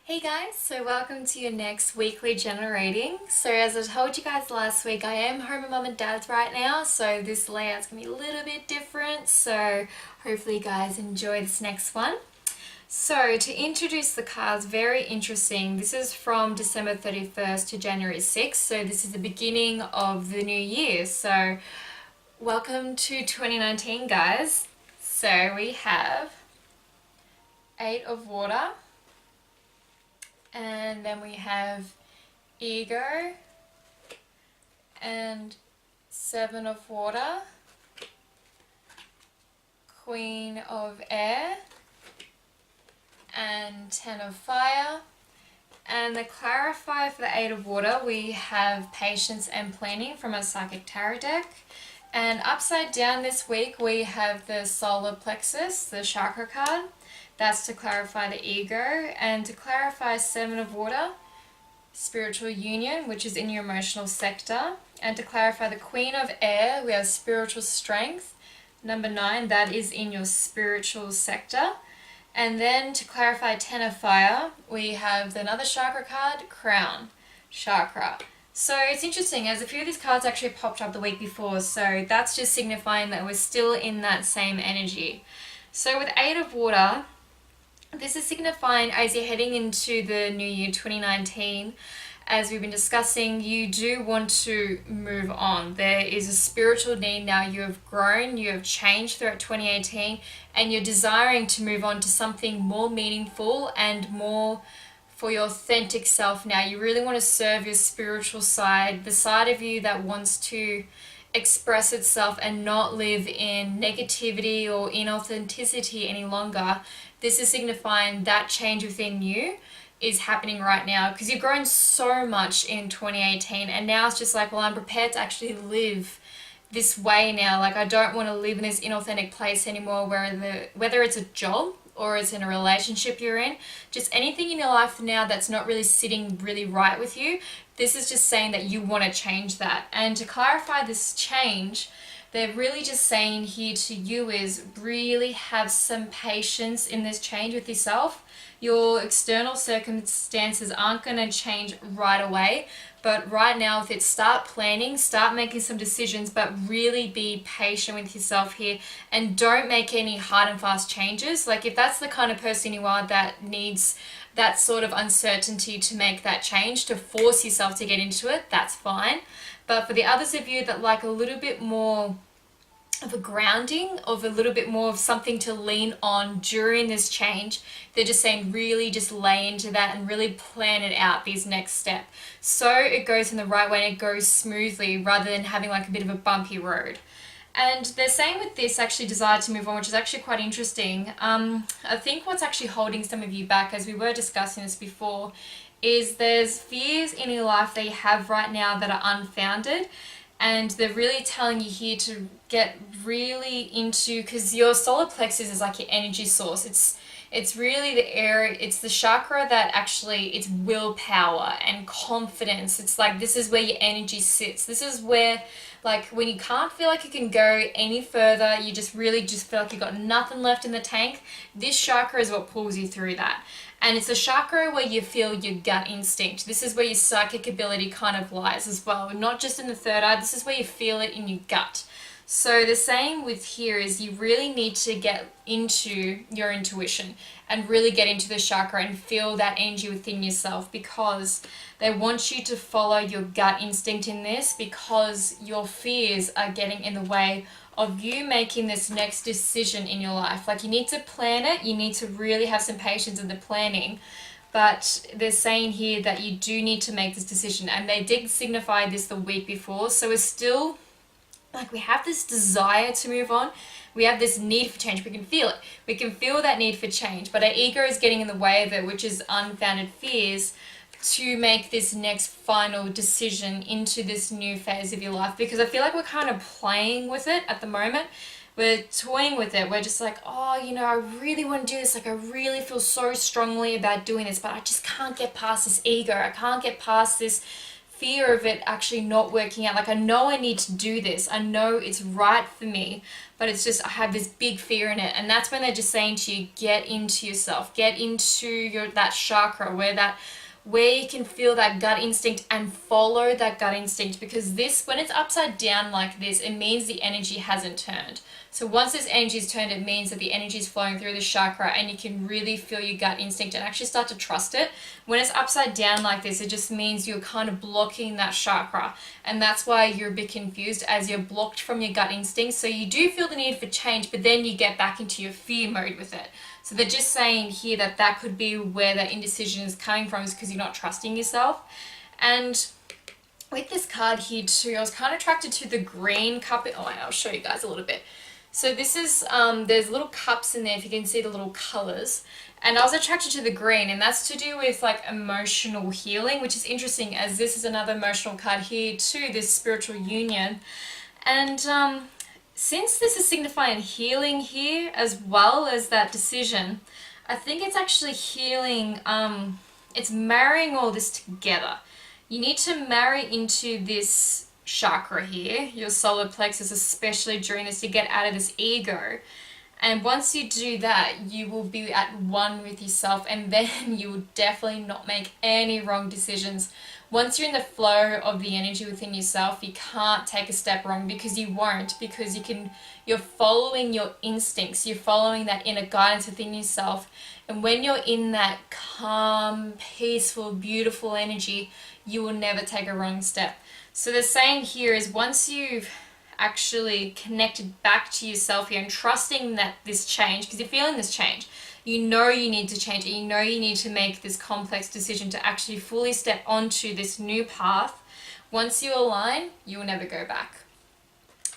Hey guys, so welcome to your next weekly general reading. So as I told you guys last week, I am home with mum and dad's right now, so this layout's gonna be a little bit different, so hopefully you guys enjoy this next one. So to introduce the cards, very interesting. This is from December 31st to January 6th, so this is the beginning of the new year. So welcome to 2019 guys. So we have 8 of water, and then we have ego and 7 of water, queen of air and 10 of fire. And the clarifier for the 8 of water, we have patience and planning from a psychic tarot deck. And upside down this week we have the solar plexus, the chakra card. That's to clarify the ego. And to clarify 7 of water, spiritual union, which is in your emotional sector. And to clarify the queen of air, we have spiritual strength. Number 9, that is in your spiritual sector. And then to clarify 10 of fire, we have another chakra card, crown chakra. So it's interesting, as a few of these cards actually popped up the week before, so that's just signifying that we're still in that same energy. So with 8 of water, this is signifying as you're heading into the new year 2019, as we've been discussing, you do want to move on. There is a spiritual need now. You have grown, you have changed throughout 2018, and you're desiring to move on to something more meaningful and more for your authentic self now. You really want to serve your spiritual side, the side of you that wants to express itself and not live in negativity or inauthenticity any longer. This is signifying that change within you is happening right now, because you've grown so much in 2018, and now it's just like, well, I'm prepared to actually live this way now. Like, I don't want to live in this inauthentic place anymore, whether it's a job or it's in a relationship you're in, just anything in your life now that's not really sitting really right with you. This is just saying that you want to change that. And to clarify this change, they're really just saying here to you is really have some patience in this change with yourself. Your external circumstances aren't going to change right away, but right now with it, start planning, start making some decisions, but really be patient with yourself here and don't make any hard and fast changes. Like, if that's the kind of person you are that needs that sort of uncertainty to make that change, to force yourself to get into it, that's fine. But for the others of you that like a little bit more of a grounding, of a little bit more of something to lean on during this change, they're just saying really just lay into that and really plan it out, these next step, so it goes in the right way and it goes smoothly rather than having like a bit of a bumpy road. And they're saying with this actually desire to move on, which is actually quite interesting. I think what's actually holding some of you back, as we were discussing this before, is there's fears in your life that you have right now that are unfounded. And they're really telling you here to get really into, because your solar plexus is like your energy source. It's really the area, it's the chakra that actually, it's willpower and confidence. It's like, this is where your energy sits. This is where, like, when you can't feel like you can go any further, you just really just feel like you've got nothing left in the tank, this chakra is what pulls you through that. And it's a chakra where you feel your gut instinct. This is where your psychic ability kind of lies as well. Not just in the third eye, this is where you feel it in your gut. So the same with here is you really need to get into your intuition and really get into the chakra and feel that energy within yourself, because they want you to follow your gut instinct in this, because your fears are getting in the way of you making this next decision in your life. Like, you need to plan it, you need to really have some patience in the planning, but they're saying here that you do need to make this decision, and they did signify this the week before. So we're still, like, we have this desire to move on, we have this need for change, we can feel it, we can feel that need for change, but our ego is getting in the way of it, which is unfounded fears, to make this next final decision into this new phase of your life. Because I feel like we're kind of playing with it at the moment. We're toying with it. We're just like, oh, you know, I really want to do this. Like, I really feel so strongly about doing this, but I just can't get past this ego. I can't get past this fear of it actually not working out. Like, I know I need to do this. I know it's right for me, but it's just, I have this big fear in it. And that's when they're just saying to you, get into yourself, get into that chakra where you can feel that gut instinct and follow that gut instinct, because this, when it's upside down like this, it means the energy hasn't turned. So once this energy is turned, it means that the energy is flowing through the chakra and you can really feel your gut instinct and actually start to trust it. When it's upside down like this, it just means you're kind of blocking that chakra. And that's why you're a bit confused, as you're blocked from your gut instinct. So you do feel the need for change, but then you get back into your fear mode with it. So they're just saying here that that could be where that indecision is coming from, is because you're not trusting yourself. And with this card here too, I was kind of attracted to the green cup. Oh, I'll show you guys a little bit. So this is, there's little cups in there, if you can see the little colors. And I was attracted to the green, and that's to do with like emotional healing, which is interesting, as this is another emotional card here too, this spiritual union. And since this is signifying healing here as well as that decision, I think it's actually healing, it's marrying all this together. You need to marry into this chakra here, your solar plexus, especially during this, to get out of this ego. And once you do that, you will be at one with yourself, and then you will definitely not make any wrong decisions. Once you're in the flow of the energy within yourself, you can't take a step wrong, because you won't, because you're following your instincts, you're following that inner guidance within yourself. And when you're in that calm, peaceful, beautiful energy, you will never take a wrong step. So the saying here is, once you've actually connected back to yourself here and trusting that this change, because you're feeling this change, you know you need to change it, you know you need to make this complex decision to actually fully step onto this new path. Once you align, you will never go back.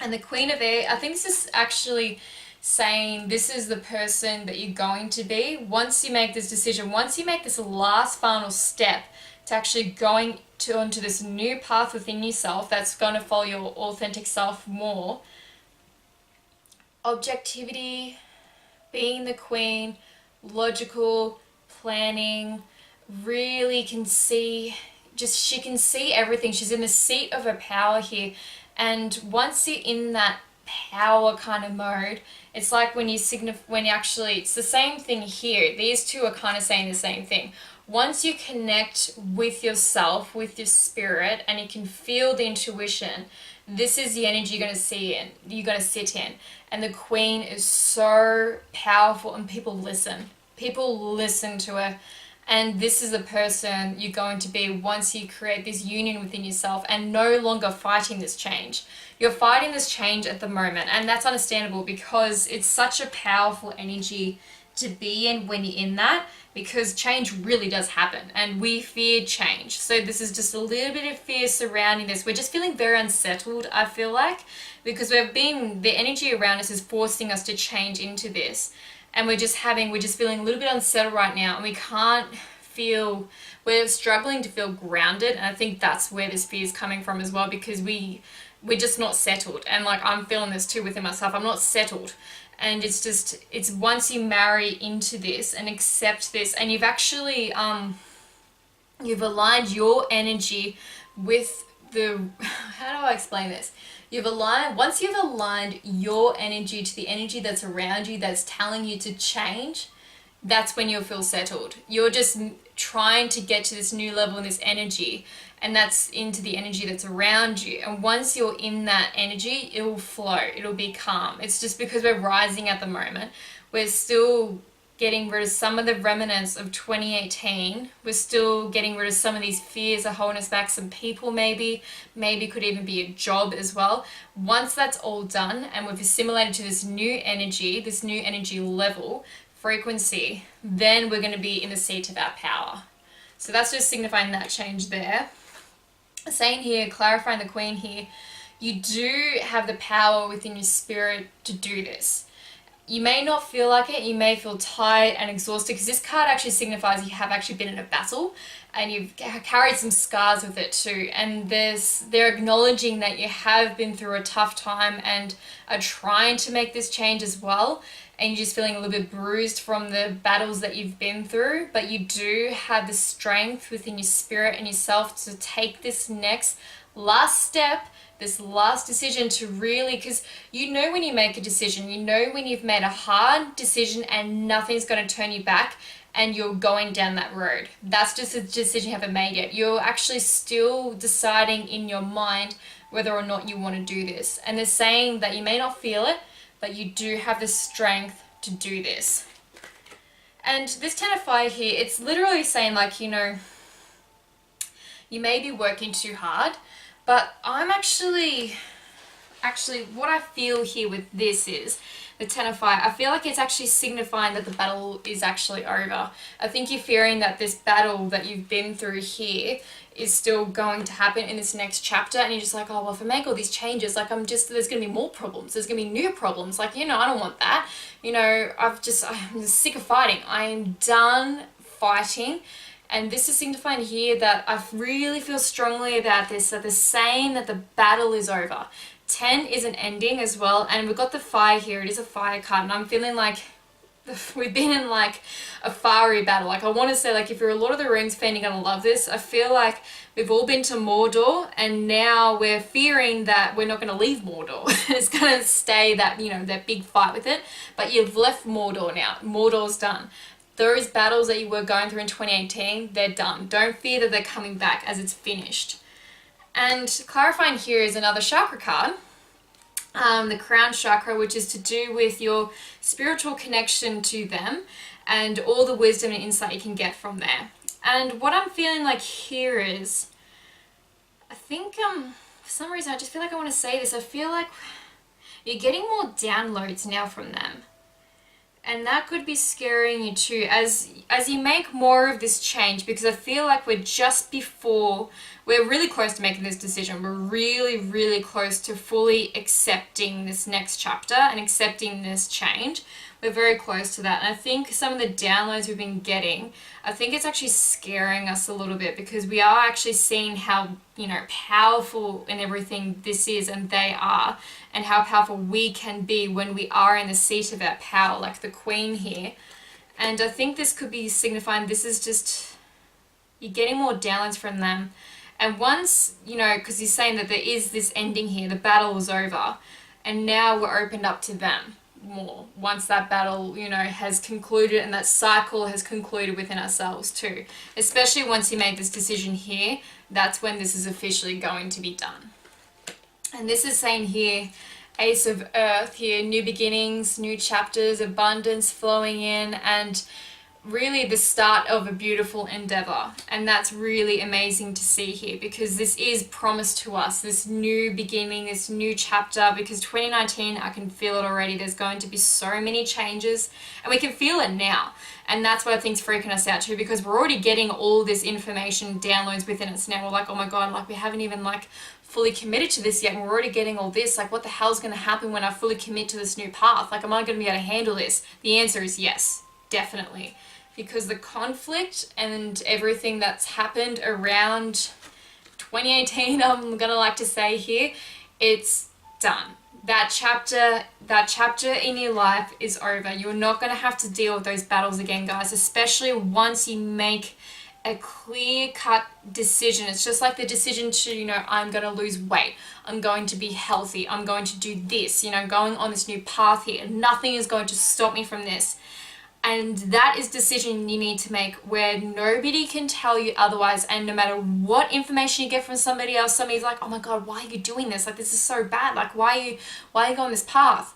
And the Queen of Air, I think this is actually saying this is the person that you're going to be. Once you make this decision, once you make this last final step to actually going onto this new path within yourself that's going to follow your authentic self more, objectivity, being the queen, logical, planning, really can see, she can see everything. She's in the seat of her power here. And once you're in that power kind of mode, it's like when you actually, it's the same thing here. These two are kind of saying the same thing. Once you connect with yourself, with your spirit, and you can feel the intuition, this is the energy you're going to sit in. And the Queen is so powerful, and people listen. People listen to her. And this is the person you're going to be once you create this union within yourself and no longer fighting this change. You're fighting this change at the moment, and that's understandable, because it's such a powerful energy to be in when you're in that, because change really does happen and we fear change. So this is just a little bit of fear surrounding this. We're just feeling very unsettled, I feel like, because the energy around us is forcing us to change into this. And we're just feeling a little bit unsettled right now, and we're struggling to feel grounded. And I think that's where this fear is coming from as well, because we're just not settled. And like, I'm feeling this too within myself. I'm not settled. And it's once you marry into this and accept this, and you've actually, you've aligned your energy with how do I explain this? Once you've aligned your energy to the energy that's around you, that's telling you to change, that's when you'll feel settled. You're just trying to get to this new level in this energy, and that's into the energy that's around you. And once you're in that energy, it will flow, it'll be calm. It's just because we're rising at the moment, we're still getting rid of some of the remnants of 2018. We're still getting rid of some of these fears are holding us back. Some people maybe could even be a job as well. Once that's all done and we've assimilated to this new energy level, frequency, then we're going to be in the seat of our power. So that's just signifying that change there. Saying here, clarifying the Queen here, you do have the power within your spirit to do this. You may not feel like it, you may feel tired and exhausted, because this card actually signifies you have actually been in a battle and you've carried some scars with it too. And they're acknowledging that you have been through a tough time and are trying to make this change as well. and you're just feeling a little bit bruised from the battles that you've been through, but you do have the strength within your spirit and yourself to take this next last step, this last decision to really, because you know when you make a decision, you know when you've made a hard decision and nothing's going to turn you back and you're going down that road. That's just a decision you haven't made yet. You're actually still deciding in your mind whether or not you want to do this. And they're saying that you may not feel it, but you do have the strength to do this. And this Ten of Fire here, it's literally saying like, you know, you may be working too hard, but I'm actually what I feel here with this is the Ten of Fire. I feel like it's actually signifying that the battle is actually over. I think you're fearing that this battle that you've been through here is still going to happen in this next chapter, and you're just like, oh, well, if I make all these changes, like there's going to be more problems. There's going to be new problems. Like, you know, I don't want that. You know, I'm just sick of fighting. I'm done fighting. And this is signifying here that I really feel strongly about this, that they're saying that the battle is over. 10 is an ending as well, and we've got the fire here. It is a fire card, and I'm feeling like we've been in like a fiery battle. Like I want to say, like if you're a Lord of the Rings fan, you're gonna love this. I feel like we've all been to Mordor, and now we're fearing that we're not gonna leave Mordor. It's gonna stay that, you know, that big fight with it. But you've left Mordor now. Mordor's done. Those battles that you were going through in 2018, they're done. Don't fear that they're coming back, as it's finished. And clarifying here is another chakra card. The crown chakra, which is to do with your spiritual connection to them and all the wisdom and insight you can get from there. And what I'm feeling like here is, I think for some reason I just feel like I want to say this. I feel like you're getting more downloads now from them. And that could be scaring you too as you make more of this change, because I feel like we're really close to making this decision. We're really, really close to fully accepting this next chapter and accepting this change. We're very close to that. And I think some of the downloads we've been getting, I think it's actually scaring us a little bit, because we are actually seeing how, you know, powerful and everything this is and they are, and how powerful we can be when we are in the seat of our power, like the Queen here. And I think this could be signifying this is just, you're getting more downloads from them. And once, you know, because he's saying that there is this ending here, the battle was over, and now we're opened up to them more once that battle, you know, has concluded and that cycle has concluded within ourselves too. Especially once you make this decision here, that's when this is officially going to be done. And this is saying here, Ace of Earth here, new beginnings, new chapters, abundance flowing in, and really the start of a beautiful endeavor. And that's really amazing to see here, because this is promised to us, this new beginning, this new chapter, because 2019, I can feel it already. There's going to be so many changes, and we can feel it now. And that's what I think's freaking us out too, because we're already getting all this information downloads within us now. We're like, oh my God, like we haven't even like fully committed to this yet, and we're already getting all this. Like, what the hell's going to happen when I fully commit to this new path? Like, am I going to be able to handle this? The answer is yes, definitely. Because the conflict and everything that's happened around 2018, I'm gonna like to say here, it's done. That chapter in your life is over. You're not gonna have to deal with those battles again, guys, especially once you make a clear-cut decision. It's just like the decision to, you know, I'm going to lose weight, I'm going to be healthy, I'm going to do this, you know, going on this new path here. Nothing is going to stop me from this. And that is decision you need to make, where nobody can tell you otherwise. And no matter what information you get from somebody else, somebody's like, oh my God, why are you doing this? Like, this is so bad. Like, why are you going this path?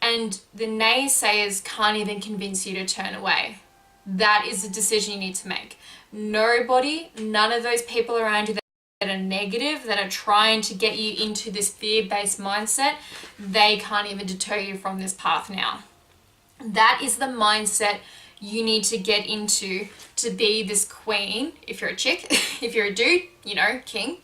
And the naysayers can't even convince you to turn away. That is a decision you need to make. Nobody, none of those people around you that are negative, that are trying to get you into this fear-based mindset, they can't even deter you from this path now. That is the mindset you need to get into to be this queen. If you're a chick, if you're a dude, you know, king.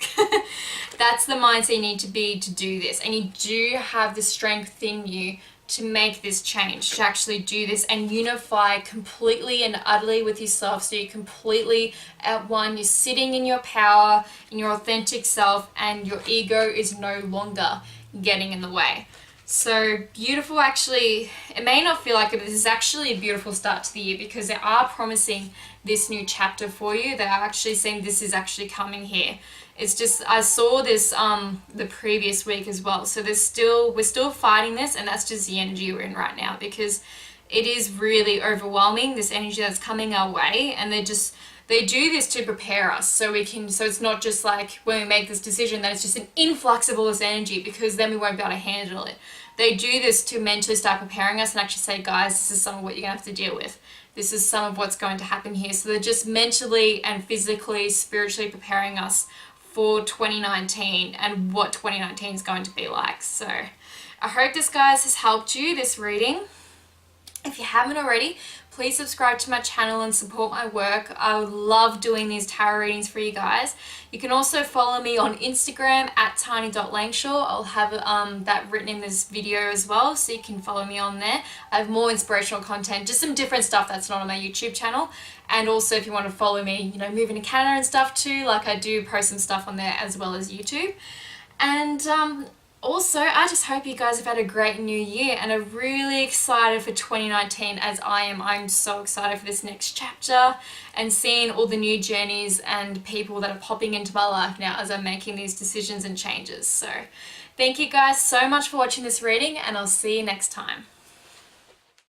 That's the mindset you need to be to do this. And you do have the strength in you to make this change, to actually do this and unify completely and utterly with yourself, so you're completely at one. You're sitting in your power, in your authentic self, and your ego is no longer getting in the way. So beautiful, actually, it may not feel like it, but this is actually a beautiful start to the year because they are promising this new chapter for you. They are actually saying this is actually coming here. It's just, I saw this the previous week as well. So we're still fighting this, and that's just the energy we're in right now because it is really overwhelming, this energy that's coming our way, and they do this to prepare us so it's not just like when we make this decision that it's just an influx of all this energy, because then we won't be able to handle it. They do this to mentally start preparing us and actually say, guys, this is some of what you're going to have to deal with. This is some of what's going to happen here. So they're just mentally and physically, spiritually preparing us for 2019 and what 2019 is going to be like. So I hope this, guys, has helped you, this reading. If you haven't already, please subscribe to my channel and support my work. I love doing these tarot readings for you guys. You can also follow me on Instagram at tiny.langshaw. I'll have that written in this video as well, so you can follow me on there. I have more inspirational content, just some different stuff that's not on my YouTube channel. And also if you want to follow me, moving to Canada and stuff too, like I do post some stuff on there as well as YouTube. And also, I just hope you guys have had a great new year and are really excited for 2019 as I am. I'm so excited for this next chapter and seeing all the new journeys and people that are popping into my life now as I'm making these decisions and changes. So thank you guys so much for watching this reading, and I'll see you next time.